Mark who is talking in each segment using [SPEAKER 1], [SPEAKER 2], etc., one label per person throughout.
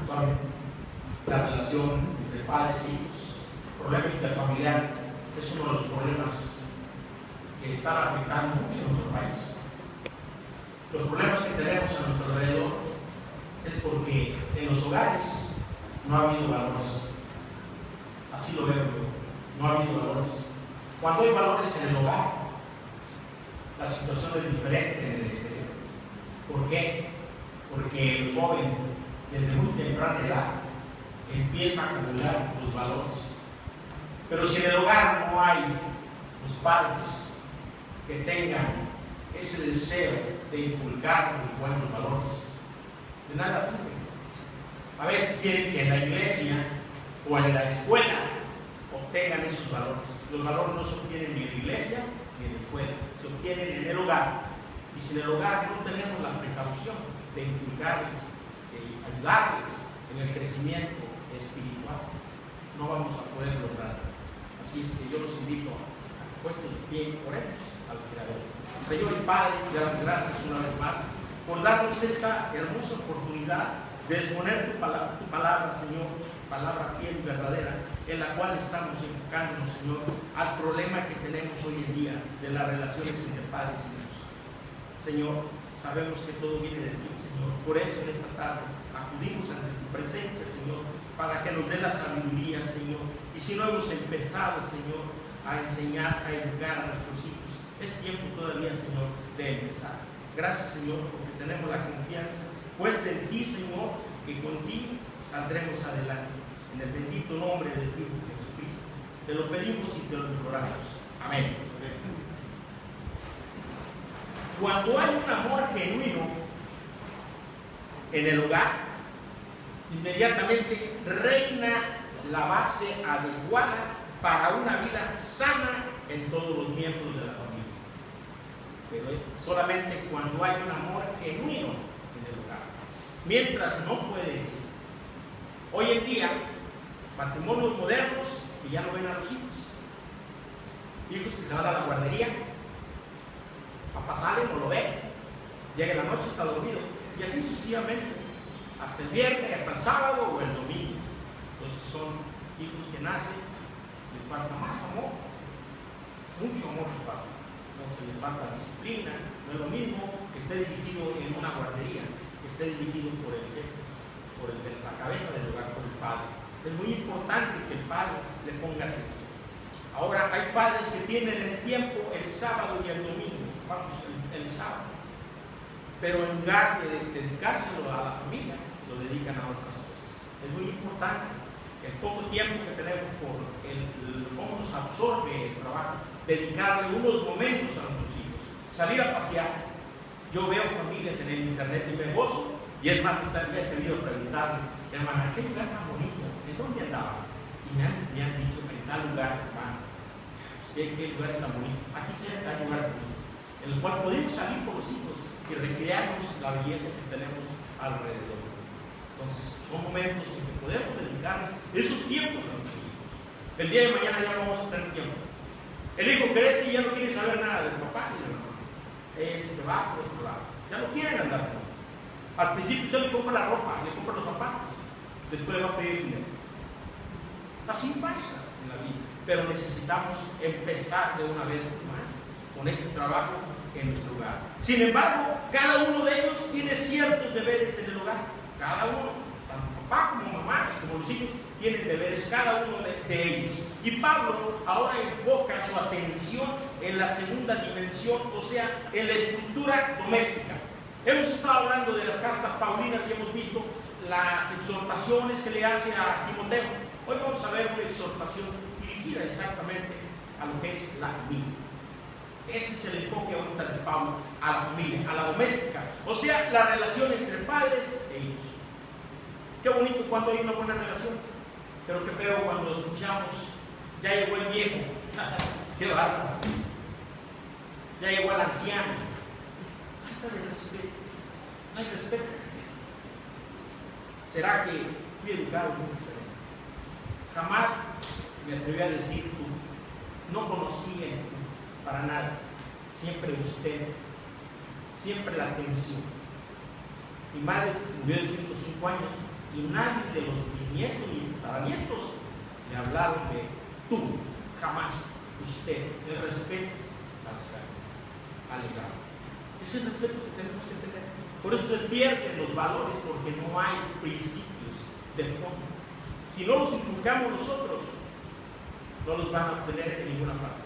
[SPEAKER 1] actualmente. La relación entre padres e hijos, el problema interfamiliar, es uno de los problemas que están afectando mucho a nuestro país. Los problemas que tenemos a nuestro alrededor es porque en los hogares no ha habido valores. Así lo veo yo, no ha habido valores. Cuando hay valores en el hogar, la situación es diferente en el exterior. ¿Por qué? Porque el joven, desde muy temprana edad, empieza a acumular los valores. Pero si en el hogar no hay los padres que tengan ese deseo de inculcar los buenos valores, de nada sirve. A veces quieren que en la iglesia o en la escuela obtengan esos valores. Los valores no se obtienen ni en la iglesia ni en la escuela, se obtienen en el hogar. Y si en el hogar no tenemos la precaución de inculcarles, de ayudarles en el crecimiento espiritual, no vamos a poder lograrlo. Así es que yo los invito a que puestos de pie oremos al Creador. Señor y Padre, te damos gracias una vez más por darnos esta hermosa oportunidad de exponer tu palabra, Señor, palabra fiel y verdadera, en la cual estamos enfocándonos, Señor, al problema que tenemos hoy en día de las relaciones entre padres y hijos. Señor, sabemos que todo viene de ti, Señor. Por eso en esta tarde acudimos ante tu presencia, Señor, para que nos dé la sabiduría, Señor. Y si no hemos empezado, Señor, a enseñar, a educar a nuestros hijos, es tiempo todavía, Señor, de empezar. Gracias, Señor, porque tenemos la confianza puesta en ti, Señor, que contigo saldremos adelante. En el bendito nombre de tu Hijo Jesucristo, te lo pedimos y te lo imploramos. Amén. Cuando hay un amor genuino en el hogar, inmediatamente reina la base adecuada para una vida sana en todos los miembros de la familia. Pero solamente cuando hay un amor genuino en el hogar. Mientras no puede existir. Hoy en día, matrimonios modernos que ya no ven a los hijos. Hijos que se van a la guardería. Papá sale, no lo ve. Llega en la noche, está dormido. Y así sucesivamente. Hasta el viernes, hasta el sábado o el domingo. Entonces son hijos que nacen, les falta más amor. Mucho amor les falta. Entonces les falta disciplina. No es lo mismo que esté dirigido en una guardería, que esté dirigido por el jefe, por la cabeza del hogar, por el padre. Es muy importante que el padre le ponga atención. Ahora hay padres que tienen el tiempo el sábado y el domingo, vamos, el sábado, pero en lugar de dedicárselo a la familia, lo dedican a otras cosas. Es muy importante el poco tiempo que tenemos por cómo nos absorbe el trabajo, dedicarle unos momentos a nuestros hijos, salir a pasear. Yo veo familias en el internet y me gozo, y es más, esta vez he querido preguntarles, hermana, ¿qué lugar tan bonito? ¿En dónde andaban? Y me han dicho que en tal lugar, hermano, ¿qué lugar tan bonito? Aquí se hay tal lugar bonito, en el cual podemos salir con los hijos y recrearnos la belleza que tenemos alrededor. Entonces, son momentos en que podemos dedicarnos esos tiempos a nuestros hijos. El día de mañana ya no vamos a tener tiempo. El hijo crece y ya no quiere saber nada del papá ni de la mamá. Él se va por otro lado. Ya no quieren andar con él. Al principio usted le compra la ropa, le compra los zapatos, después le va a pedir dinero. Así pasa en la vida. Pero necesitamos empezar de una vez más con este trabajo en nuestro hogar. Sin embargo, cada uno de ellos tiene ciertos deberes en el hogar. Cada uno, tanto papá como mamá y como los hijos, tienen deberes, cada uno de ellos. Y Pablo ahora enfoca su atención en la segunda dimensión, o sea, en la estructura doméstica. Hemos estado hablando de las cartas paulinas y hemos visto las exhortaciones que le hace a Timoteo. Hoy vamos a ver una exhortación dirigida exactamente a lo que es la familia. Ese es el enfoque ahorita de Pablo a la familia, a la doméstica, o sea, la relación entre padres e hijos. Qué bonito cuando hay una buena relación, pero qué feo cuando escuchamos, ya llegó el viejo, qué bárbaro, ya llegó el anciano. Falta de respeto, no hay respeto. ¿Será que fui educado muy diferente? Jamás me atreví a decir tú, no conocí el tú, para nada, siempre usted, siempre la atención. Mi madre murió de 105 años Y nadie de los bisnietos ni tataranietos le hablaron de tú, jamás, usted, el respeto a las carnes, al legado. Es el respeto que tenemos que tener. Por eso se pierden los valores, porque no hay principios de fondo. Si no los inculcamos nosotros, no los van a obtener en ninguna parte.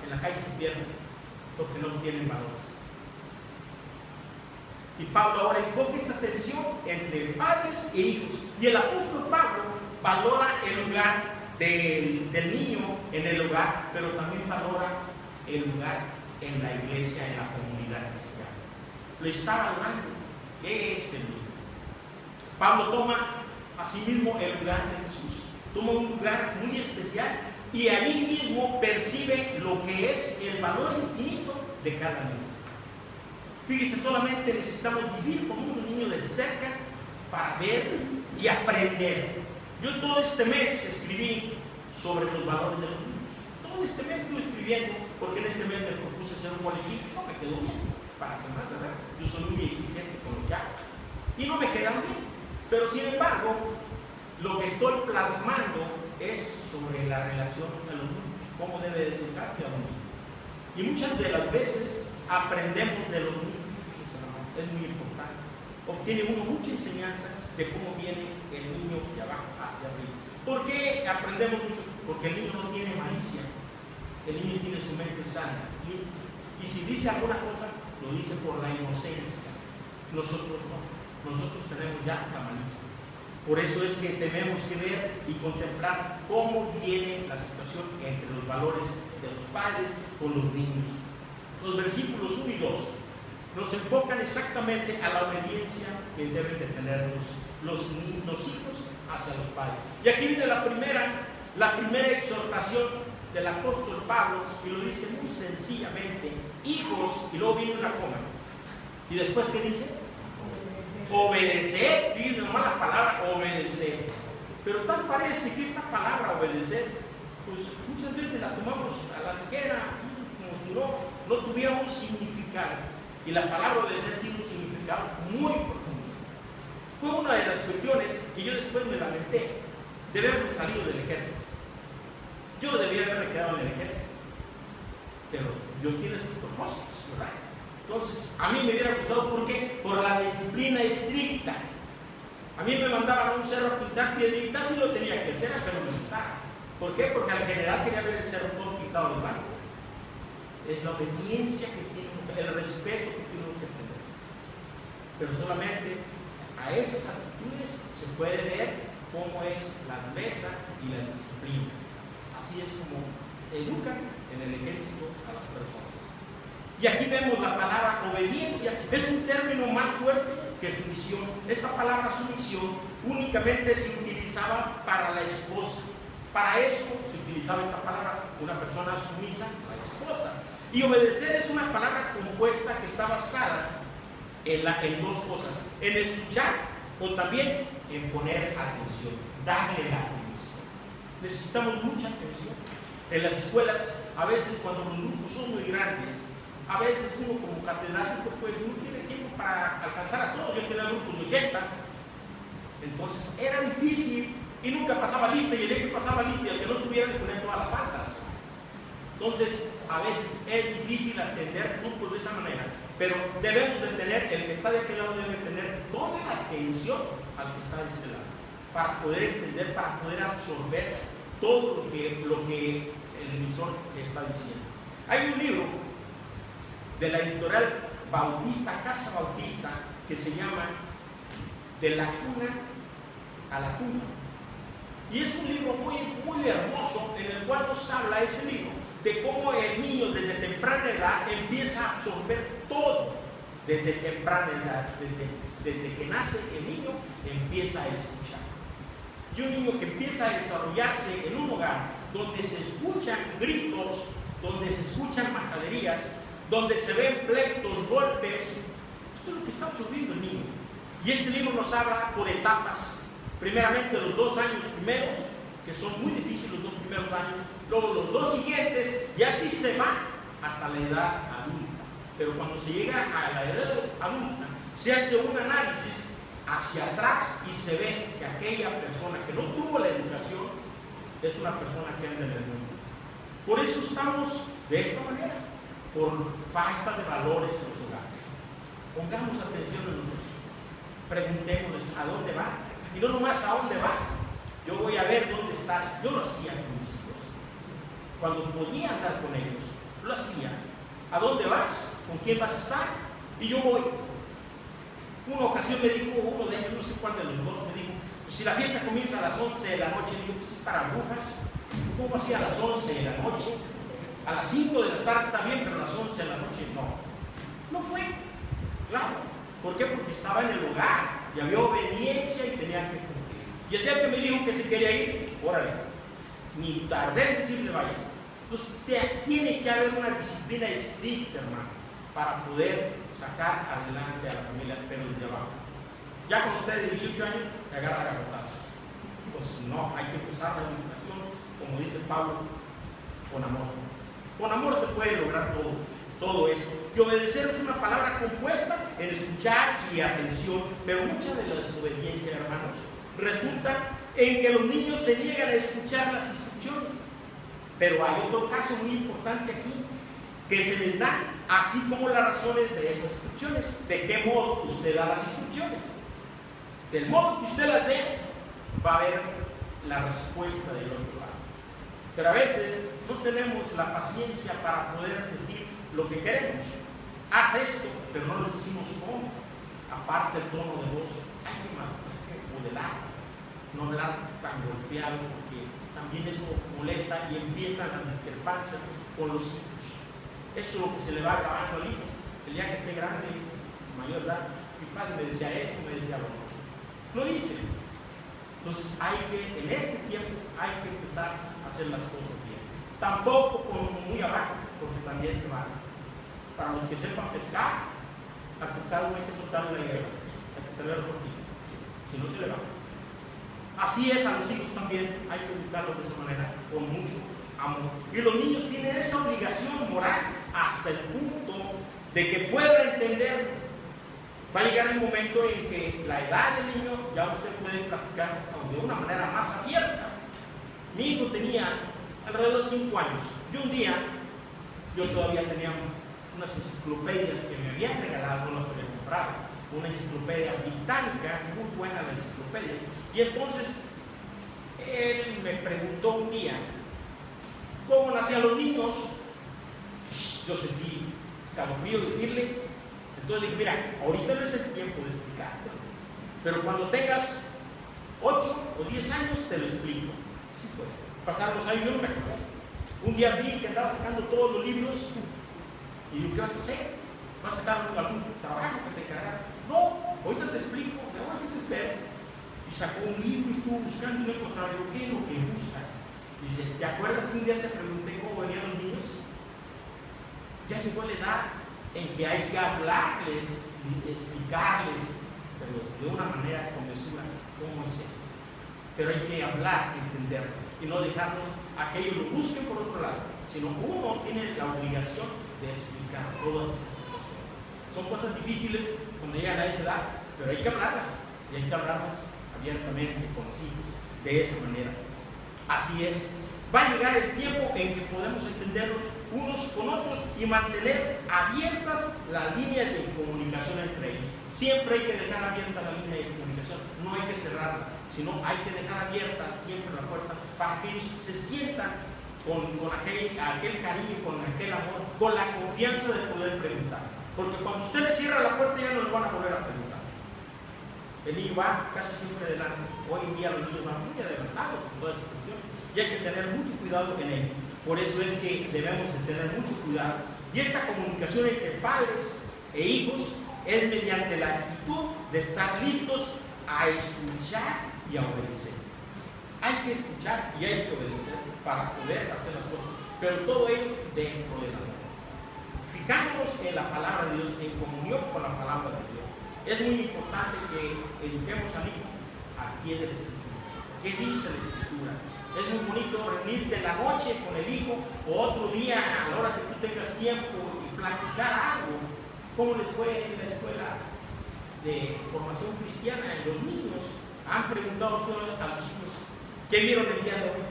[SPEAKER 1] En la calle se pierden porque no tienen valores. Y Pablo ahora enfoca esta tensión entre padres e hijos. Y el apóstol Pablo valora el lugar del niño en el hogar, pero también valora el lugar en la iglesia, en la comunidad cristiana. Lo está valorando. ¿Qué es el niño? Pablo toma asimismo el lugar de Jesús. Toma un lugar muy especial y ahí mismo percibe lo que es el valor infinito de cada niño. Fíjese, solamente necesitamos vivir como un niño de cerca para ver y aprender. Yo todo este mes escribí sobre los valores de los niños. Todo este mes estuve escribiendo, porque en este mes me propuse hacer un político, me quedó bien, para que más, ¿verdad? Yo soy muy exigente con lo que hago. Y no me quedan bien. Pero sin embargo, lo que estoy plasmando es sobre la relación de los niños, cómo debe educarse a un niño. Y muchas de las veces aprendemos de los niños. Es muy importante. Obtiene uno mucha enseñanza de cómo viene el niño de abajo hacia arriba. ¿Por qué aprendemos mucho? Porque el niño no tiene malicia. El niño tiene su mente sana. Y si dice alguna cosa, lo dice por la inocencia. Nosotros no. Nosotros tenemos ya la malicia. Por eso es que tenemos que ver y contemplar cómo viene la situación entre los valores de los padres con los niños. Los versículos 1 y 2 nos enfocan exactamente a la obediencia que deben de tener los hijos hacia los padres. Y aquí viene la primera exhortación del apóstol Pablo, y lo dice muy sencillamente: hijos, y luego viene una coma. ¿Y después qué dice? Obedecer. Fíjense nomás la palabra obedecer. Pero tal parece que esta palabra obedecer, pues muchas veces la tomamos a la ligera, como si no tuviera un significado. Y la palabra obedecer tiene un significado muy profundo. Fue una de las cuestiones que yo después me lamenté de haberme salido del ejército. Yo debía haberme quedado en el ejército, pero Dios tiene sus propósitos, ¿verdad? Entonces, a mí me hubiera gustado, ¿por qué? Por la disciplina estricta. A mí me mandaban a un cerro a pintar piedritas y lo tenía que hacer, hasta no me gustaba. ¿Por qué? Porque al general quería ver el cerro todo pintado de blanco. Es la obediencia que tiene, el respeto que tiene que tener. Pero solamente a esas actitudes se puede ver cómo es la dureza y la disciplina. Así es como educan en el ejército a las personas. Y aquí vemos la palabra obediencia. Es un término más fuerte que sumisión. Esta palabra sumisión únicamente se utilizaba para la esposa. Para eso se utilizaba esta palabra, una persona sumisa a la esposa. Y obedecer es una palabra compuesta que está basada en dos cosas: en escuchar o también en poner atención, darle la atención. Necesitamos mucha atención. En las escuelas, a veces cuando los grupos son muy grandes, a veces uno como catedrático pues no tiene tiempo para alcanzar a todos. Yo tenía grupos de 80, entonces era difícil y nunca pasaba lista, y el que pasaba lista y el que no tuviera le ponía todas las faltas. Entonces a veces es difícil atender grupos de esa manera, pero debemos de tener, el que está de este lado debe tener toda la atención al que está de este lado, para poder entender, para poder absorber todo lo que el emisor está diciendo. Hay un libro de la editorial Bautista, Casa Bautista, que se llama De la cuna a la cuna. Y es un libro muy, muy hermoso, en el cual nos habla ese libro de cómo el niño desde temprana edad empieza a absorber todo. Desde temprana edad, desde que nace el niño, empieza a escuchar. Y un niño que empieza a desarrollarse en un hogar donde se escuchan gritos, donde se escuchan majaderías, donde se ven pleitos, golpes, esto es lo que está absorbiendo el niño. Y este libro nos habla por etapas. Primeramente los 2 años primeros, que son muy difíciles los 2 primeros años, luego los 2 siguientes, y así se va hasta la edad adulta. Pero cuando se llega a la edad adulta, se hace un análisis hacia atrás y se ve que aquella persona que no tuvo la educación es una persona que anda en el mundo. Por eso estamos de esta manera, por falta de valores en los hogares. Pongamos atención en nuestros hijos, preguntémosles a dónde van, y no nomás a dónde vas, yo voy a ver dónde estás. Yo lo hacía con mis hijos, cuando podía andar con ellos, lo hacía. ¿A dónde vas? ¿Con quién vas a estar? Y yo voy. Una ocasión me dijo uno de ellos, no sé cuál de los dos, me dijo, pues si la fiesta comienza a las 11 de la noche, digo, pues es para brujas. ¿Cómo así a las 11 de la noche? A las 5 de la tarde está bien, pero a las 11 de la noche no. No fue. Claro. ¿Por qué? Porque estaba en el hogar y había obediencia y tenía que cumplir. Y el día que me dijo que se quería ir, órale, ni tardé en decirle vayas. Entonces tiene que haber una disciplina estricta, hermano, para poder sacar adelante a la familia, pero desde abajo. Ya con ustedes de 18 años, te agarran a garrotazos. Pues no, hay que empezar la educación, como dice Pablo, con amor. Con amor se puede lograr todo esto. Y obedecer es una palabra compuesta en escuchar y atención, pero mucha de la desobediencia, hermanos, resulta en que los niños se niegan a escuchar las instrucciones. Pero hay otro caso muy importante aquí, que se les da, así como las razones de esas instrucciones. ¿De qué modo usted da las instrucciones? Del modo que usted las dé, va a haber la respuesta del otro lado. Pero a veces no tenemos la paciencia para poder decir lo que queremos. Haz esto, pero no lo decimos cómo. Aparte el tono de voz, hay que modelar, no hablar tan golpeado, porque también eso molesta y empiezan las discrepancias con los hijos. Eso es lo que se le va grabando al hijo. El día que esté grande, mayor edad, mi padre me decía esto, me decía lo otro. Lo dice. Entonces en este tiempo hay que empezar a hacer las cosas bien. Tampoco como muy abajo, porque también se va. Para los que sepan pescar, al pescado no hay que soltarle la hierba, hay que tenerlo por ti, si no se le va. Así es a los hijos también, hay que educarlos de esa manera, con mucho amor. Y los niños tienen esa obligación moral hasta el punto de que puedan entender. Va a llegar un momento en que la edad del niño ya usted puede platicar de una manera más abierta. Mi hijo tenía alrededor de 5 años y un día yo todavía tenía unas enciclopedias que me habían regalado, no las había comprado, una enciclopedia británica, muy buena la enciclopedia. Y entonces él me preguntó un día cómo nacían los niños. Yo sentí escalofrío decirle. Entonces le dije, mira, ahorita no es el tiempo de explicarte, pero cuando tengas 8 o 10 años te lo explico. Así fue. Pasaron los años, yo no me acordé. Un día vi que andaba sacando todos los libros y digo, ¿qué vas a hacer? ¿Vas a sacar algún trabajo que te encargaron? No, ahorita te explico, de ahora que te espero. Y sacó un libro y estuvo buscando y no encontraba. Digo, ¿qué es lo que buscas? Dice, ¿te acuerdas que un día te pregunté cómo venían los niños? Ya llegó la edad en que hay que hablarles y explicarles, pero de una manera con mesura, cómo es eso. Pero hay que hablar, entenderlo, y no dejarnos a que ellos lo busquen por otro lado, sino uno tiene la obligación de explicar todas esas situaciones. Son cosas difíciles cuando llegan a esa edad, pero hay que hablarlas, y hay que hablarlas abiertamente con los hijos, de esa manera. Así es. Va a llegar el tiempo en que podemos entendernos unos con otros y mantener abiertas las líneas de comunicación entre ellos. Siempre hay que dejar abierta la línea de comunicación, no hay que cerrarla, sino hay que dejar abierta siempre la puerta para que ellos se sientan con aquel cariño, con aquel amor, con la confianza de poder preguntar. Porque cuando usted le cierra la puerta ya no le van a volver a preguntar. El niño va casi siempre adelante. Hoy en día los niños van muy adelantados en toda esa cuestión y hay que tener mucho cuidado en ello. Por eso es que debemos de tener mucho cuidado. Y esta comunicación entre padres e hijos es mediante la actitud de estar listos a escuchar y a obedecer. Hay que escuchar y hay que obedecer para poder hacer las cosas, pero todo ello dentro del amor. Fijándonos en la palabra de Dios, en comunión con la palabra de Dios. Es muy importante que eduquemos al hijo al pie de la Escritura. ¿Qué dice la Escritura? Es muy bonito reunirte en la noche con el hijo o otro día a la hora que tú tengas tiempo y platicar algo. ¿Cómo les fue en la escuela? de formación cristiana en los niños han preguntado a los hijos qué vieron el día de hoy.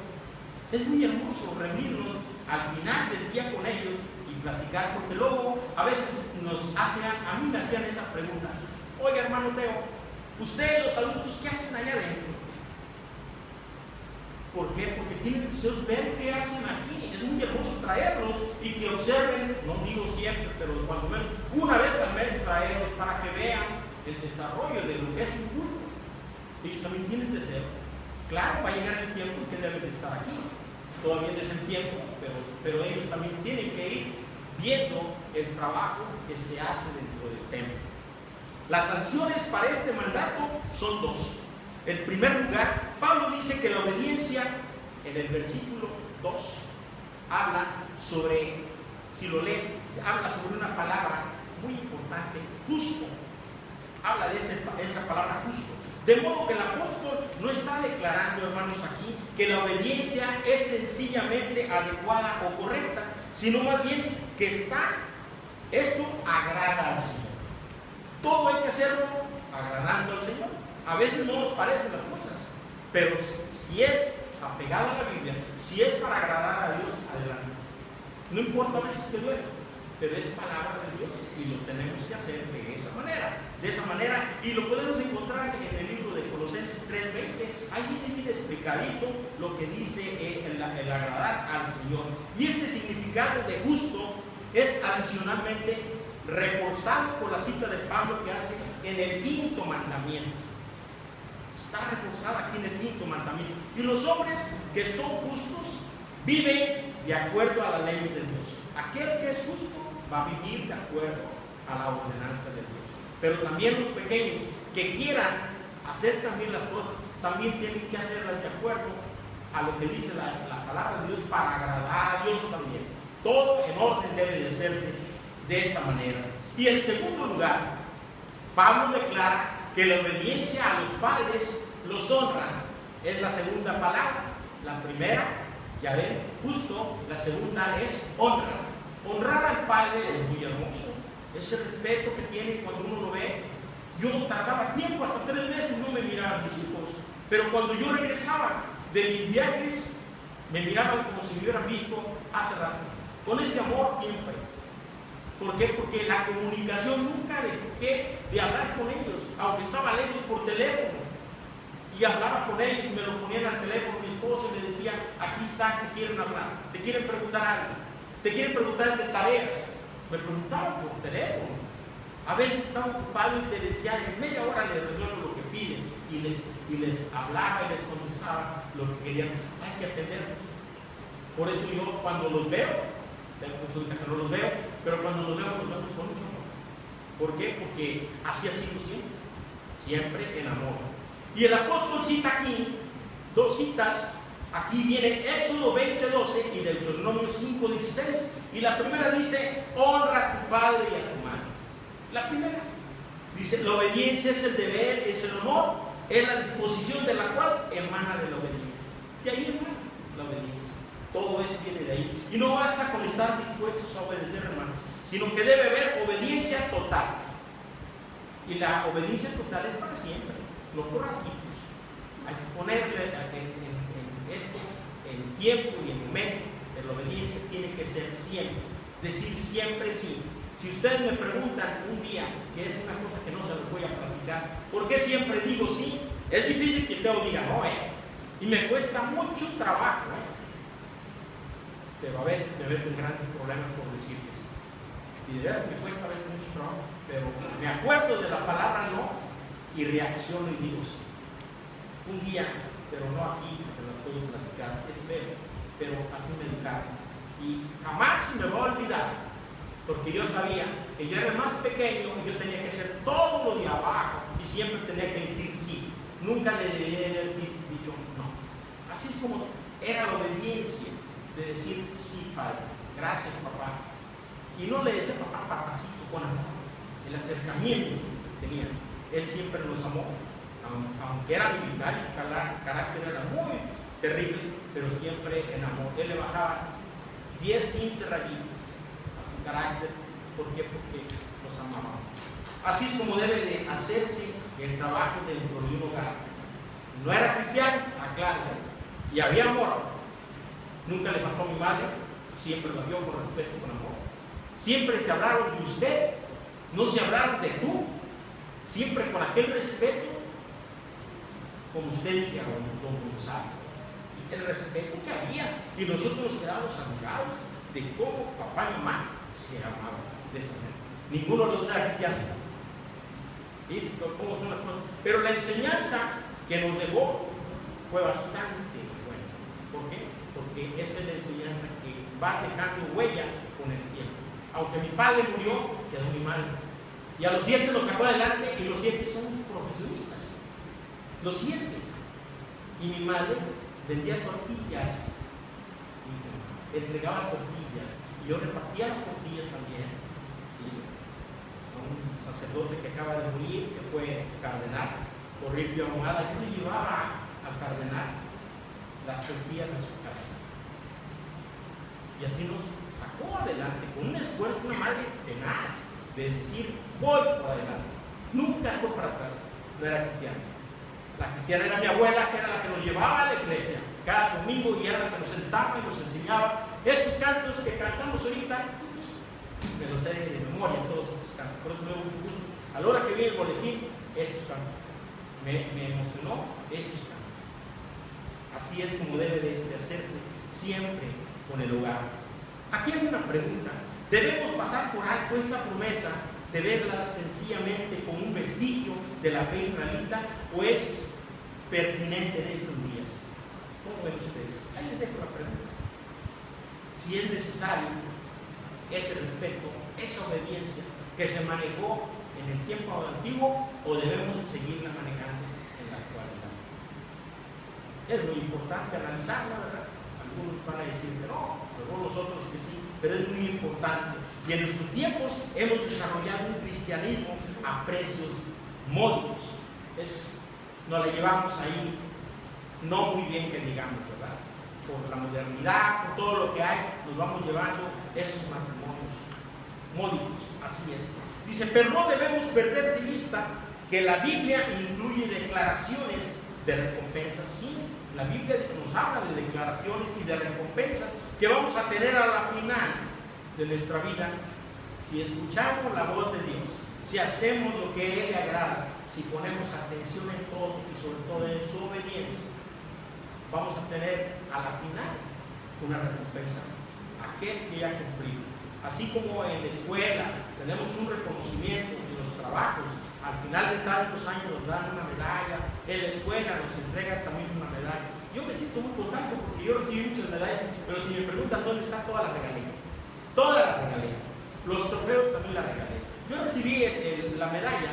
[SPEAKER 1] Es muy hermoso reunirnos al final del día con ellos y platicar, porque luego a veces a mí me hacían esa pregunta: oye, hermano Teo, ustedes los adultos, ¿qué hacen allá adentro? ¿Por qué? Porque tienen que ver qué hacen aquí. Es muy hermoso traerlos y que observen, no digo siempre, pero cuando menos una vez al mes traerlos para que vean el desarrollo de lo que es un culto. Ellos también tienen de ser. Claro, va a llegar el tiempo en que deben de estar aquí. Todavía no es el tiempo, pero ellos también tienen que ir viendo el trabajo que se hace dentro del templo. Las sanciones para este mandato son dos. En primer lugar, Pablo dice que la obediencia, en el versículo 2, habla sobre, si lo lee, habla sobre una palabra muy importante, justo. Habla de esa palabra justo. De modo que el apóstol no está declarando, hermanos, aquí que la obediencia es sencillamente adecuada o correcta, sino más bien que esto agrada al Señor. Todo hay que hacerlo agradando al Señor. A veces no nos parecen las cosas, pero si es apegado a la Biblia, si es para agradar a Dios, adelante. No importa a veces que duele, pero es palabra de Dios y lo tenemos que hacer de esa manera. Y lo podemos encontrar en el libro de Colosenses 3:20. Ahí viene bien explicadito lo que dice el agradar al Señor. Y este significado de justo es adicionalmente reforzado por la cita de Pablo que hace en el 5º mandamiento. Está reforzada aquí en el 5º mandamiento. Y los hombres que son justos viven de acuerdo a la ley de Dios. Aquel que es justo va a vivir de acuerdo a la ordenanza de Dios. Pero también los pequeños que quieran hacer también las cosas, también tienen que hacerlas de acuerdo a lo que dice la palabra de Dios, para agradar a Dios también. Todo en orden debe de hacerse de esta manera. Y en segundo lugar, Pablo declara que la obediencia a los padres los honra. Es la segunda palabra. La primera, ya ven, justo. La segunda es honra. Honrar al padre es muy hermoso. Ese respeto que tiene cuando uno lo ve. Yo tardaba tiempo, hasta 3 meses no me miraban mis hijos. Pero cuando yo regresaba de mis viajes, me miraban como si me hubieran visto hace rato. Con ese amor siempre. ¿Por qué? Porque la comunicación nunca dejé de hablar con ellos, aunque estaba lejos, por teléfono. Y hablaba con ellos, me lo ponían al teléfono, mi esposo, y me decía: aquí están, te quieren hablar, te quieren preguntar algo, te quieren preguntar de tareas. Me preguntaban por teléfono. A veces estaba ocupado y te decía, en media hora les resuelvo lo que piden, y les hablaba y les contestaba lo que querían. Hay que atenderlos. Por eso yo, cuando los veo, tengo mucho que no los veo, pero cuando los vemos con mucho amor. ¿Por qué? Porque así ha sido siempre en amor. Y el apóstol cita aquí 2 citas. Aquí viene Éxodo 20:12 y Deuteronomio 5:16. Y la primera dice: honra a tu padre y a tu madre. La primera dice: la obediencia es el deber, es el honor, es la disposición de la cual emana de la obediencia. Y ahí emana la obediencia. Todo eso viene de ahí. Y no basta con estar dispuestos a obedecer, hermanos, sino que debe haber obediencia total. Y la obediencia total es para siempre, no por ratitos. Hay que ponerle en tiempo y en momento. Pero la obediencia tiene que ser siempre. Decir siempre sí. Si ustedes me preguntan un día, que es una cosa que no se los voy a platicar, ¿por qué siempre digo sí? Es difícil que Teo diga no, y me cuesta mucho trabajo, pero a veces me veo con grandes problemas por decir que sí. Y de verdad me cuesta a veces mucho trabajo, pero me acuerdo de la palabra no y reacciono y digo sí. Un día, pero no aquí, se las puedo platicar, espero, pero así me educaron. Y jamás se me va a olvidar, porque yo sabía que yo era el más pequeño y yo tenía que hacer todo lo de abajo y siempre tenía que decir sí. Nunca le debería haber dicho no. Así es como era la obediencia, de decir sí, padre, gracias, papá. Y no le decía papá, papacito, con amor. El acercamiento que tenía, él siempre los amó, aunque era militar y su carácter era muy terrible, pero siempre en amor. Él le bajaba 10, 15 rayitas a su carácter. ¿Por qué? Porque los amábamos. Así es como debe de hacerse el trabajo dentro de un hogar. No era cristiano, aclaro, y había amor. Nunca le faltó a mi madre, siempre la vio con respeto, con amor. Siempre se hablaron de usted, no se hablaron de tú, siempre con aquel respeto, como usted y a don Gonzalo. El respeto que había, y nosotros nos quedamos admirados de cómo papá y mamá se amaban de esa manera. Ninguno de los era cristiano. ¿Sí? ¿Cómo son las cosas? Pero la enseñanza que nos dejó fue bastante buena. ¿Por qué? Porque esa es la enseñanza que va dejando huella con el tiempo. Aunque mi padre murió, quedó mi madre. Y a los 7 los sacó adelante, y los 7 son profesionistas. Los 7. Y mi madre vendía tortillas, entregaba tortillas, y yo repartía las tortillas también. ¿Sí? Un sacerdote que acaba de morir, que fue cardenal, por Ripio Ahumada, yo le llevaba al cardenal las tortillas de su casa. Y así nos sacó adelante, con un esfuerzo, una madre tenaz, de decir, voy por adelante. Nunca fue para atrás, no era cristiana. La cristiana era mi abuela, que era la que nos llevaba a la iglesia cada domingo, y era la que nos sentaba y nos enseñaba estos cantos que cantamos ahorita. Me los sé de memoria, todos estos cantos. Por eso me da mucho gusto. A la hora que vi el boletín, estos cantos. Me emocionó estos cantos. Así es como debe de hacerse siempre con el hogar. Aquí hay una pregunta. ¿Debemos pasar por alto esta promesa de verla sencillamente como un vestigio de la fe israelita, o es pertinente en estos días? ¿Cómo ven ustedes? Ahí les dejo la pregunta. Si es necesario ese respeto, esa obediencia que se manejó en el tiempo antiguo, o debemos seguirla manejando en la actualidad. Es muy importante analizarla, ¿verdad? Algunos van a decir que no, luego nosotros que sí, pero es muy importante. Y en nuestros tiempos hemos desarrollado un cristianismo a precios módicos. Nos la llevamos ahí no muy bien, que digamos, ¿verdad? Por la modernidad, por todo lo que hay, nos vamos llevando esos matrimonios módicos. Así es. Dice, pero no debemos perder de vista que la Biblia incluye declaraciones de recompensas. Sí, la Biblia nos habla de declaraciones y de recompensas que vamos a tener a la final de nuestra vida, si escuchamos la voz de Dios, si hacemos lo que Él le agrada, si ponemos atención en todo y sobre todo en su obediencia, vamos a tener a la final una recompensa, aquel que ya cumplido. Así como en la escuela tenemos un reconocimiento en los trabajos, al final de tantos años nos dan una medalla, en la escuela nos entregan también una medalla. Yo me siento muy contento porque yo recibí muchas medallas, pero si me preguntan dónde está toda la regalía, toda la regalía, los trofeos también la regalé. Yo recibí la medalla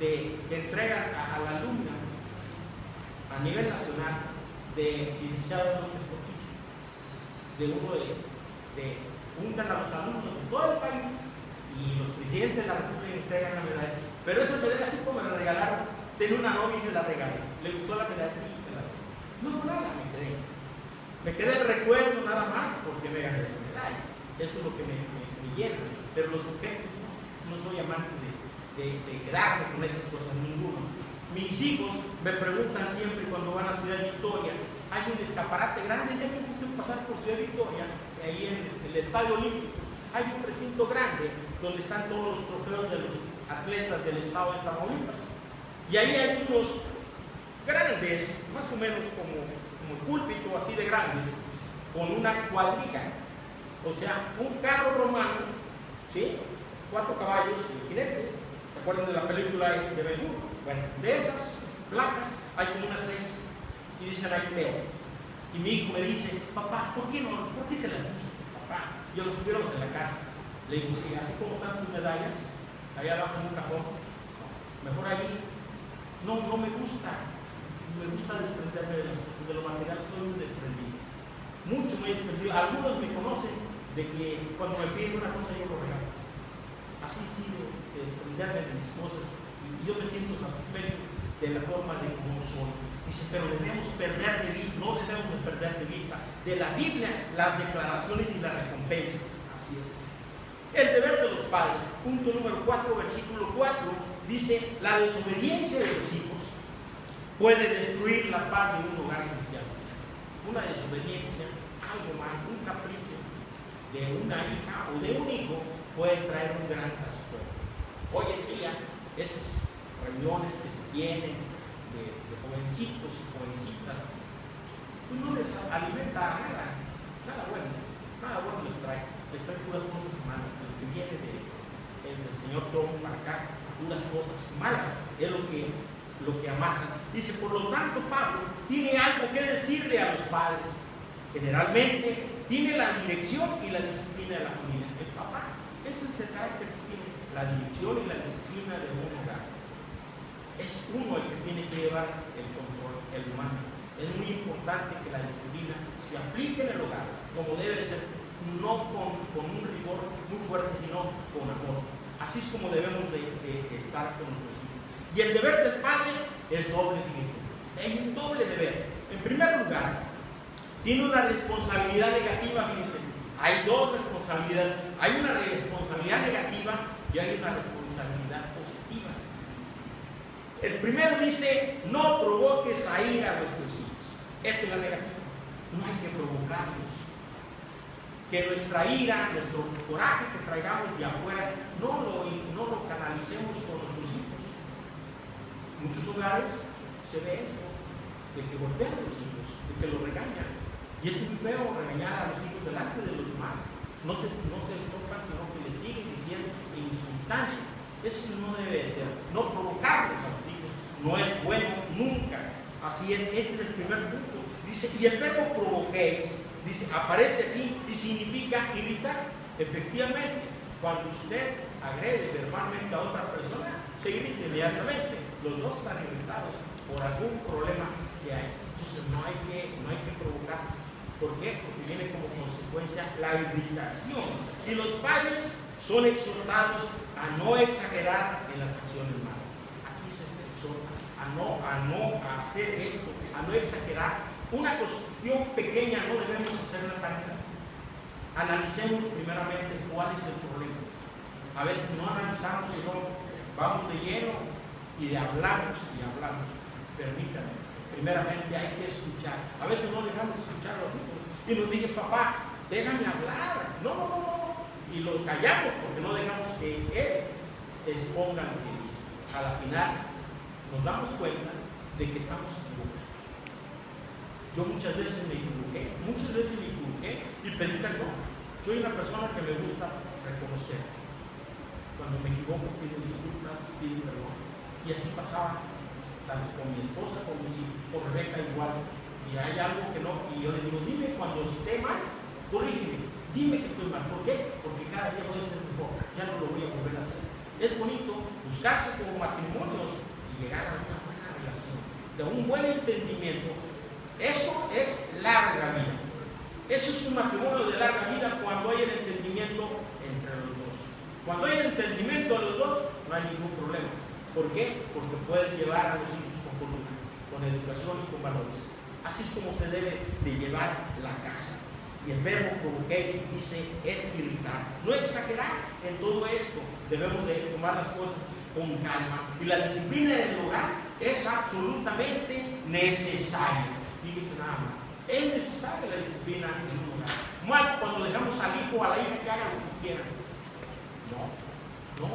[SPEAKER 1] que entregan a la alumna a nivel nacional de licenciado de uno de juntan a los alumnos de todo el país, y los presidentes de la República entregan la medalla. Pero esa medalla, así como me la regalaron, tenía una novia y se la regalé. Le gustó la medalla y me la regalé. No, nada, me quedé el recuerdo nada más porque me gané esa medalla. Eso es lo que me llena. Pero los objetos, no soy amante de quedarme con esas cosas, ninguno. Mis hijos me preguntan siempre cuando van a Ciudad Victoria, hay un escaparate grande, ya que gusten pasar por Ciudad Victoria, ahí en el Estadio Olímpico, hay un recinto grande donde están todos los trofeos de los atletas del estado de Tamaulipas. Y ahí hay unos grandes, más o menos como el púlpito, así de grandes, con una cuadriga, o sea, un carro romano, ¿sí? 4 caballos y jinete. ¿Se acuerdan de la película de Ben Hur? Bueno, de esas placas hay como unas 6 y dicen ahí Teo. Y mi hijo me dice, papá, ¿por qué se las diste, papá? Yo los tuviéramos en la casa. Le digo, sí, así como están tus medallas, allá abajo en un cajón, mejor ahí. No me gusta desprenderme de las cosas, de lo material, soy un desprendido. Mucho me he desprendido. Algunos me conocen de que cuando me piden una cosa yo lo regalo. Así sí, de desprenderme de mis cosas. Y yo me siento satisfecho de la forma de cómo soy. Dice, pero debemos perder de vista, no debemos de perder de vista de la Biblia las declaraciones y las recompensas. Así es. El deber de los padres, punto número 4, versículo 4, dice, la desobediencia de los hijos puede destruir la paz de un hogar cristiano. Una desobediencia, algo más, un capricho de una hija o de un hijo puede traer un gran trastorno. Hoy en día, esas reuniones que se tienen de jovencitos y jovencitas, pues no les alimenta nada bueno les trae puras cosas malas. Lo que viene del señor Tom para acá, puras cosas malas, es lo que amasan. Dice, por lo tanto, Pablo tiene algo que decirle a los padres. Generalmente tiene la dirección y la disciplina de la familia. El papá, ese es el carácter que tiene, la dirección y la disciplina de un hogar. Es uno el que tiene que llevar el control, el humano. Es muy importante que la disciplina se aplique en el hogar, como debe ser, no con un rigor muy fuerte, sino con amor. Así es como debemos de estar con nuestros hijos. Y el deber del padre es doble, fíjense. Hay un doble deber. En primer lugar, tiene una responsabilidad negativa, fíjense. Hay dos responsabilidades. Hay una responsabilidad negativa y hay una responsabilidad positiva. El primero dice, no provoques a ira a nuestros hijos. Esta es la negativa. No hay que provocarlos. Que nuestra ira, nuestro coraje que traigamos de afuera, no lo canalicemos con nuestros hijos. Muchos hogares se ve esto, de que golpean a los hijos, de que los regañan. Y es muy feo regañar a los hijos delante de los demás. No se tocan, sino que les siguen diciendo e insultando. Eso no debe de ser. No provocarlos a los hijos no es bueno nunca. Así es, este es el primer punto. Dice, y el verbo provoquéis, dice, aparece aquí y significa irritar. Efectivamente, cuando usted agrede verbalmente a otra persona, se irrita inmediatamente. Los dos están irritados por algún problema que hay. Entonces no hay que provocar. ¿Por qué? Porque viene como consecuencia la irritación. Y los padres son exhortados a no exagerar en las acciones malas. Aquí se exhorta a no hacer esto, a no exagerar. Una cuestión pequeña no debemos hacerla tan grande. Analicemos primeramente cuál es el problema. A veces no analizamos, sino vamos de lleno y hablamos. Permítanme, primeramente hay que escuchar. A veces no dejamos escuchar a los hijos y nos dicen, papá, déjame hablar. No. Y lo callamos porque no dejamos que él exponga lo que dice. A la final nos damos cuenta de que estamos equivocados. Yo muchas veces me equivoqué y pedí perdón. Soy una persona que me gusta reconocer. Cuando me equivoco pido disculpas, pido perdón. Y así pasaba tanto con mi esposa como mis hijos, con Rebeca igual. Y hay algo que no, y yo le digo, dime cuando esté mal, corrígeme, dime que estoy mal. ¿Por qué? Porque cada día voy a ser mejor, ya no lo voy a volver a hacer. Es bonito buscarse como matrimonios y llegar a una buena relación, de un buen entendimiento. Eso es larga vida. Eso es un matrimonio de larga vida cuando hay el entendimiento entre los dos. Cuando hay el entendimiento de los dos, no hay ningún problema. ¿Por qué? Porque pueden llevar a los hijos con cordura, con educación y con valores. Así es como se debe de llevar la casa. Y el verbo provoquéis dice es irritar. No exagerar en todo esto. Debemos de tomar las cosas con calma. Y la disciplina en el hogar es absolutamente necesaria. Fíjense nada más. Es necesaria la disciplina en un hogar. Mal cuando dejamos al hijo o a la hija que haga lo que quieran. No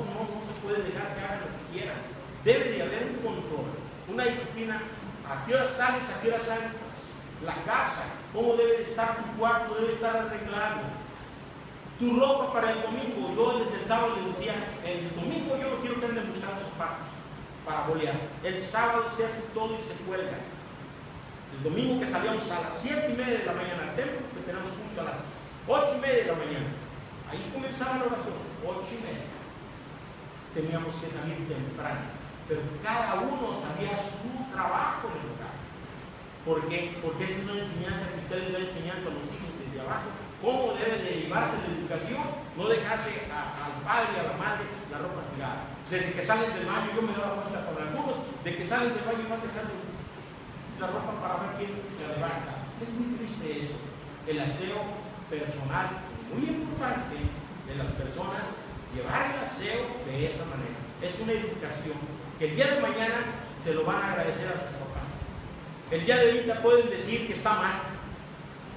[SPEAKER 1] se puede dejar que hagan lo que quieran. Debe de haber un control, una disciplina. ¿A qué hora sales? ¿A qué hora sales? La casa, cómo debe de estar tu cuarto, debe estar arreglado. Tu ropa para el domingo. Yo desde el sábado les decía, el domingo yo no quiero que anden buscando zapatos para bolear. El sábado se hace todo y se cuelga. El domingo que salíamos a las 7:30 de la mañana al templo, que tenemos junto a las 8:30 de la mañana. Ahí comenzaba la oración, 8:30. Teníamos que salir temprano, pero cada uno sabía su trabajo en el hogar. ¿Por qué? Porque es una enseñanza que usted les va enseñando a los hijos desde abajo, cómo debe de llevarse la educación, no dejarle al padre y a la madre la ropa tirada. Desde que salen del baño, yo me daba cuenta con algunos, de que salen del baño y van dejando la ropa para ver quién la levanta. Es muy triste eso. El aseo personal es muy importante de las personas, llevar el aseo de esa manera. es una educación que el día de mañana se lo van a agradecer a sus papás. El día de ahorita pueden decir que está mal,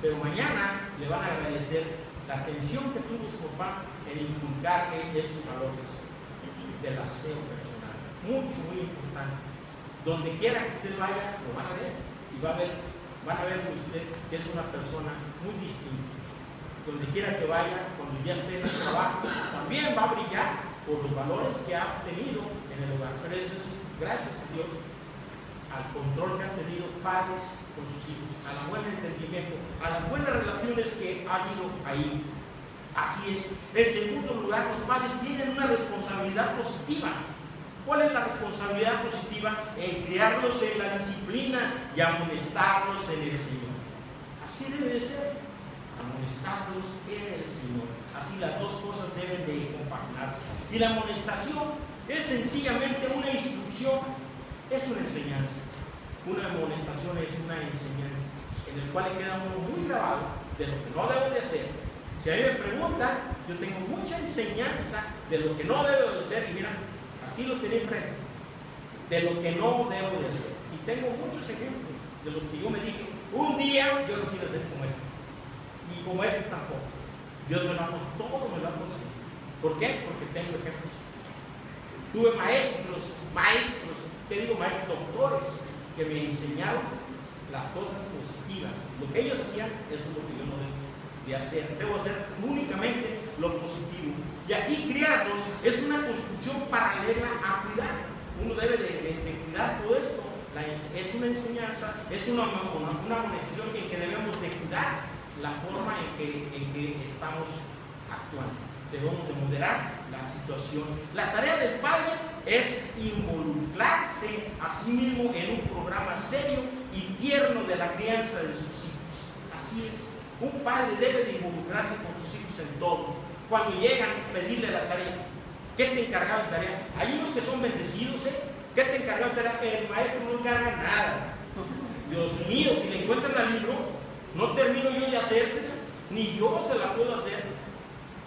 [SPEAKER 1] pero mañana le van a agradecer la atención que tuvo su papá en inculcarle esos valores del aseo personal. Mucho, muy importante. Donde quiera que usted vaya, lo van a ver y van a ver usted que es una persona muy distinta. Donde quiera que vaya, cuando ya esté en el trabajo, también va a brillar por los valores que ha obtenido en el hogar. Pero eso es gracias a Dios, al control que han tenido padres con sus hijos, al buen entendimiento, a las buenas relaciones que ha habido ahí. Así es. En segundo lugar, los padres tienen una responsabilidad positiva. ¿Cuál es la responsabilidad positiva? En criarlos en la disciplina y amonestarlos en el Señor. Así debe de ser. Amonestarlos en el Señor. Así las dos cosas deben de compaginarse. Y la amonestación es sencillamente una instrucción, es una enseñanza. Una amonestación es una enseñanza en el cual le queda uno muy grabado de lo que no debe de hacer. Si a mí me preguntan, yo tengo mucha enseñanza de lo que no debo de hacer, y mira, así lo tenía enfrente, de lo que no debo de hacer. Y tengo muchos ejemplos de los que yo me dije, un día yo no quiero ser como este, y como este tampoco. Dios me lo ha todo, me lo ha conseguido. ¿Por qué? Porque tengo ejemplos. Tuve maestros, ¿qué digo? Maestros, doctores, que me enseñaron las cosas positivas. Lo que ellos hacían, eso es lo que yo no debo de hacer. Debo hacer únicamente lo positivo. Y aquí criarlos es una construcción paralela a cuidar. Uno debe de cuidar todo esto. Es una enseñanza, es una amonestación en que debemos de cuidar la forma en que estamos actuando. Debemos de moderar la situación. La tarea del padre es involucrarse a sí mismo en un programa serio y tierno de la crianza de sus hijos. Así es. Un padre debe de involucrarse con sus hijos en todo. Cuando llegan, pedirle la tarea. ¿Qué te encargaba de tarea? Hay unos que son bendecidos, ¿eh? ¿Qué te encargaba de tarea? El maestro no encarga nada. Dios mío, si le encuentran al libro, no termino yo de hacérsela, ni yo se la puedo hacer.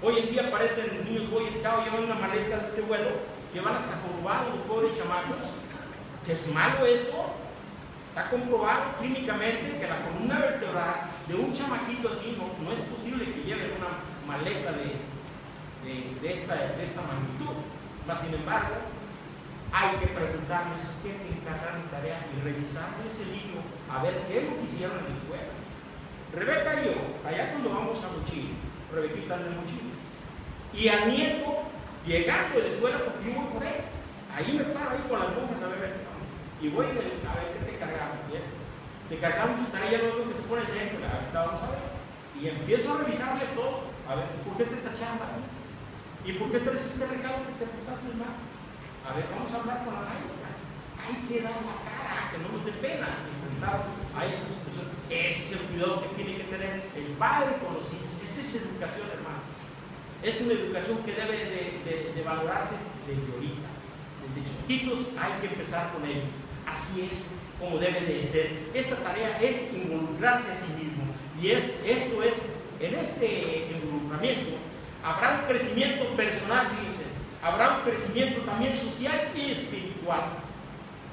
[SPEAKER 1] Hoy en día aparecen los niños Boy Scout, llevan una maleta de este vuelo, que van hasta jorobados los pobres chamacos. ¿Que es malo eso? Está comprobado clínicamente que la columna vertebral de un chamaquito así no es posible que lleve una maleta de esta magnitud. Mas, sin embargo, hay que preguntarles qué te encargaron de tarea y revisarles el libro a ver qué es lo que hicieron en la escuela. Rebeca y yo, allá cuando vamos a Mochil, Rebequita en el Mochil, y al nieto llegando de la escuela, porque yo voy por él, ahí me paro ahí con las monjas a ver, y voy a ver qué te cargamos. ¿Bien? Te cargamos su tarea, ya lo que se pone siempre, ahorita vamos a ver. Y empiezo a revisarle todo, a ver, ¿por qué te tacharon a mí? ¿Y por qué traes este regalo que te portaste mal? A ver, vamos a hablar con la maestra. Hay que dar la cara, que no nos dé pena enfrentar a esta situación. Ese es el cuidado que tiene que tener el padre con los hijos. Esta es educación, hermanos. Es una educación que debe de valorarse desde ahorita. Desde chiquitos hay que empezar con ellos. Así es como debe de ser. Esta tarea es involucrarse a sí mismo. Y esto es, en este involucramiento, habrá un crecimiento personal, fíjense. Habrá un crecimiento también social y espiritual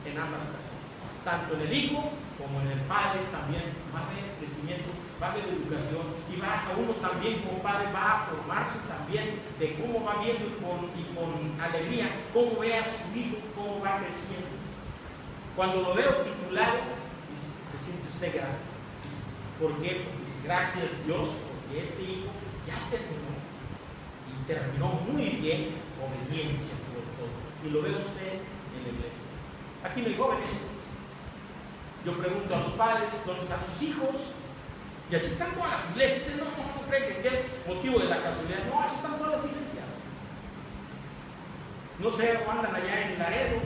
[SPEAKER 1] en ambas personas. Tanto en el hijo como en el padre también va a haber crecimiento, va a haber educación y a uno también como padre va a formarse también de cómo va viendo y con alegría, cómo ve a su hijo, cómo va creciendo. Cuando lo veo titulado, se siente usted grande. ¿Por qué? Porque gracias a Dios, porque este hijo ya terminó y terminó muy bien, obediencia por todo. Y lo ve usted en la iglesia. Aquí no hay jóvenes. Yo pregunto a los padres dónde están sus hijos. Y así están todas las iglesias. No creen que es motivo de la casualidad. No, así están todas las iglesias. No sé, andan allá en Laredo,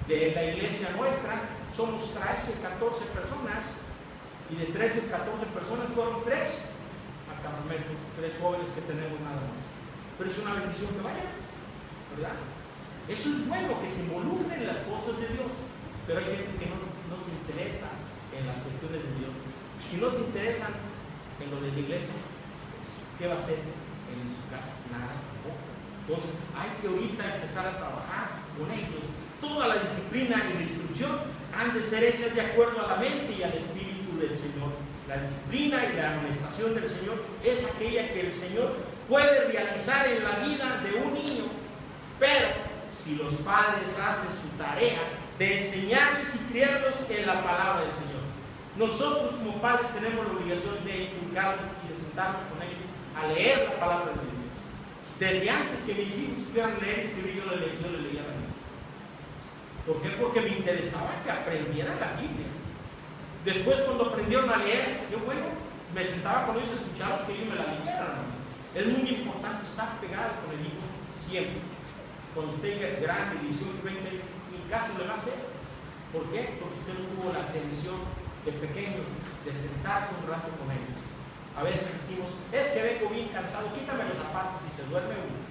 [SPEAKER 1] de la iglesia nuestra, somos 13, 14 personas. Y de 13, 14 personas fueron 3 al campamento, 3 jóvenes que tenemos nada más. Pero es una bendición que vayan, ¿verdad? Eso es bueno, que se involucren en las cosas de Dios. Pero hay gente que no se interesa en las cuestiones de Dios. Si no se interesan en lo de la iglesia, ¿qué va a hacer en su casa? Nada, tampoco. Entonces hay que ahorita empezar a trabajar con ellos. Toda la disciplina y la instrucción han de ser hechas de acuerdo a la mente y al espíritu del Señor. La disciplina y la amonestación del Señor es aquella que el Señor puede realizar en la vida de un niño. Pero si los padres hacen su tarea de enseñarles y criarlos en la palabra del Señor, nosotros como padres tenemos la obligación de inculcarlos y de sentarnos con ellos a leer la palabra de Dios. Desde antes que mis hijos supieran leer y escribir, yo le leía la Biblia. ¿Por qué? Porque me interesaba que aprendieran la Biblia. Después, cuando aprendieron a leer, yo, bueno, me sentaba con ellos a escucharlos que ellos me la leyeran. Es muy importante estar pegado con el hijo siempre. Cuando usted es grande, 18, 20 años, en caso le va a hacer. ¿Por qué? Porque usted no tuvo la atención de pequeños, de sentarse un rato con ellos. A veces decimos, es que vengo bien cansado, quítame los zapatos y se duerme uno.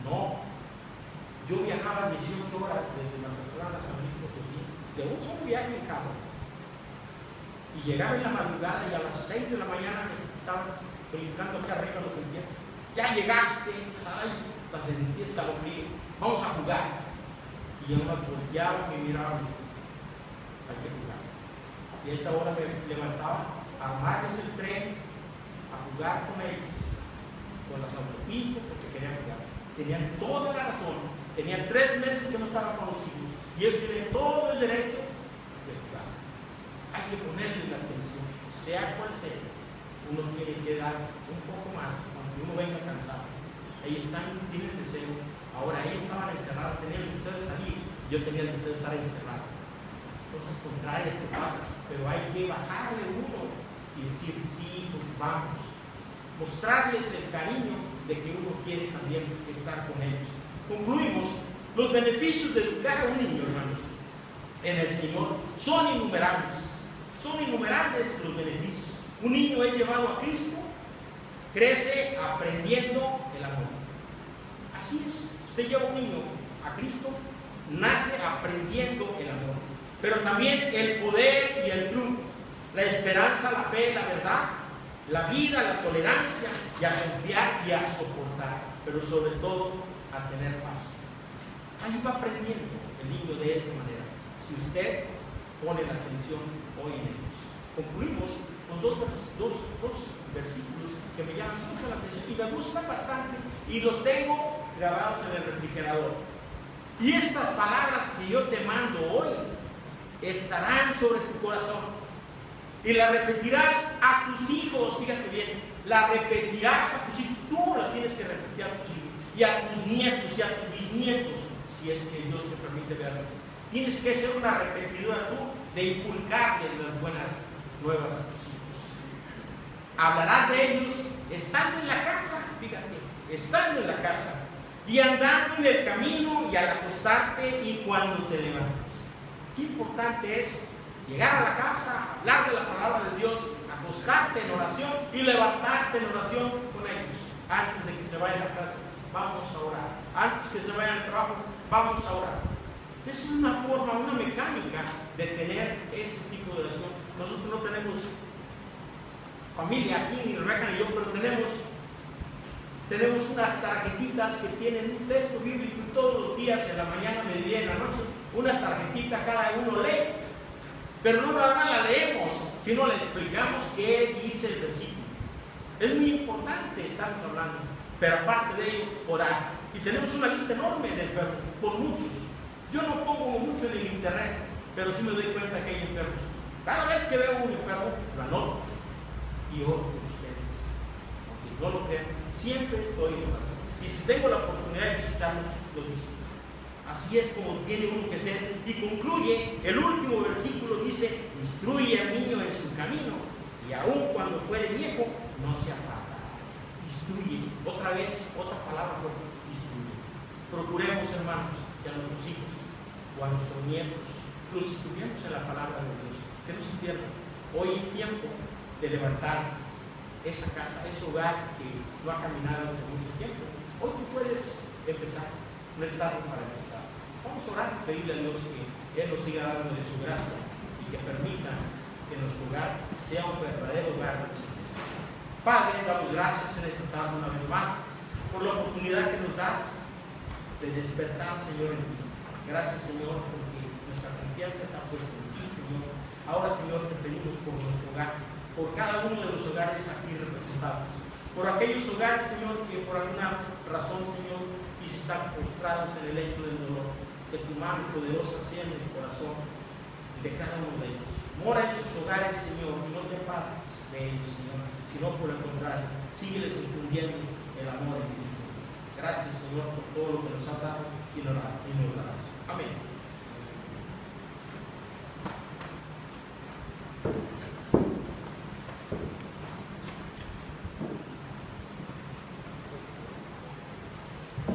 [SPEAKER 1] No. Yo viajaba 18 horas desde Mazatlán a San Luis Potosí, de un solo viaje en carro. Y llegaba en la madrugada y a las 6 de la mañana me estaban brincando acá arriba los sentía. Ya llegaste, ay, te sentí escalofrío, vamos a jugar. Y yo nomás volteaba y miraba, hay que jugar. Y a esa hora me levantaba a armarles el tren, a jugar con ellos, con las autopistas, porque querían jugar. Tenían toda la razón, tenían 3 meses que no estaban con los hijos, y ellos tienen todo el derecho de jugar. Hay que ponerle la atención, sea cual sea. Uno tiene que dar un poco más, aunque uno venga cansado. Ellos tienen deseo. Ahora, ellos estaban encerrados, tenían el deseo de salir, yo tenía el deseo de estar encerrado. Cosas contrarias que pasan, pero hay que bajarle uno y decir, sí, pues vamos. Mostrarles el cariño de que uno quiere también estar con ellos. Concluimos. Los beneficios de educar a un niño, hermanos, en el Señor son innumerables. Son innumerables los beneficios. Un niño es llevado a Cristo, crece aprendiendo el amor. Así es. Usted lleva a un niño a Cristo, nace aprendiendo el amor. Pero también el poder y el triunfo, la esperanza, la fe, la verdad, la vida, la tolerancia, y a confiar y a soportar, pero sobre todo a tener paz. Ahí va aprendiendo el niño de esa manera, si usted pone la atención hoy en ellos. Concluimos con dos versículos que me llaman mucho la atención y me gustan bastante y los tengo grabados en el refrigerador. Y estas palabras que yo te mando hoy estarán sobre tu corazón y las repetirás a tus hijos. Fíjate bien, las repetirás a tus hijos. Tú las tienes que repetir a tus hijos y a tus nietos y a tus bisnietos, si es que Dios te permite verlo. Tienes que ser una repetidora tú de inculcarles las buenas nuevas a tus hijos. Hablarás de ellos estando en la casa, fíjate, estando en la casa y andando en el camino y al acostarte y cuando te levantes. Qué importante es llegar a la casa, hablar de la palabra de Dios, acostarte en oración y levantarte en oración con ellos. Antes de que se vayan a la casa, vamos a orar. Antes que se vayan al trabajo, vamos a orar. Es una forma, una mecánica de tener ese tipo de oración. Nosotros no tenemos familia aquí, ni Rebeca ni yo, pero tenemos unas tarjetitas que tienen un texto bíblico y todos los días, en la mañana, mediodía y en la noche, una tarjetita cada uno lee. Pero no nada más la leemos, sino le explicamos qué dice el versículo. Es muy importante, estamos hablando, pero aparte de ello, orar. Y tenemos una lista enorme de enfermos, por muchos. Yo no pongo mucho en el internet, pero sí me doy cuenta que hay enfermos. Cada vez que veo un enfermo, lo anoto y oro por ustedes. Aunque no lo crean, siempre estoy en oración. Y si tengo la oportunidad de visitarlos, los visito. Así es como tiene uno que ser. Y concluye, el último versículo dice, instruye al niño en su camino, y aun cuando fuere viejo, no se apartará. Instruye. Otra vez, otra palabra fuerte, instruye. Procuremos, hermanos, que a nuestros hijos o a nuestros nietos los instruyamos en la palabra de Dios, que no se pierdan. Hoy es tiempo de levantar esa casa, ese hogar que no ha caminado por mucho tiempo. Hoy tú puedes empezar, no es tarde para empezar. Vamos a orar y pedirle a Dios que Él nos siga dando de su gracia y que permita que nuestro hogar sea un verdadero hogar. Padre, damos gracias en esta tarde una vez más por la oportunidad que nos das de despertar, Señor, en ti. Gracias, Señor, porque nuestra confianza está puesta en ti, Señor. Ahora, Señor, te pedimos por nuestro hogar, por cada uno de los hogares aquí representados, por aquellos hogares, Señor, que por alguna razón, Señor, y se están postrados en el lecho del dolor, que tu mano poderosa sea en el corazón de cada uno de ellos. Mora en sus hogares, Señor, y no te apartes de ellos, Señor, sino por el contrario, sígueles infundiendo el amor en Cristo. Gracias, Señor, por todo lo que nos has dado y nos darás. Amén.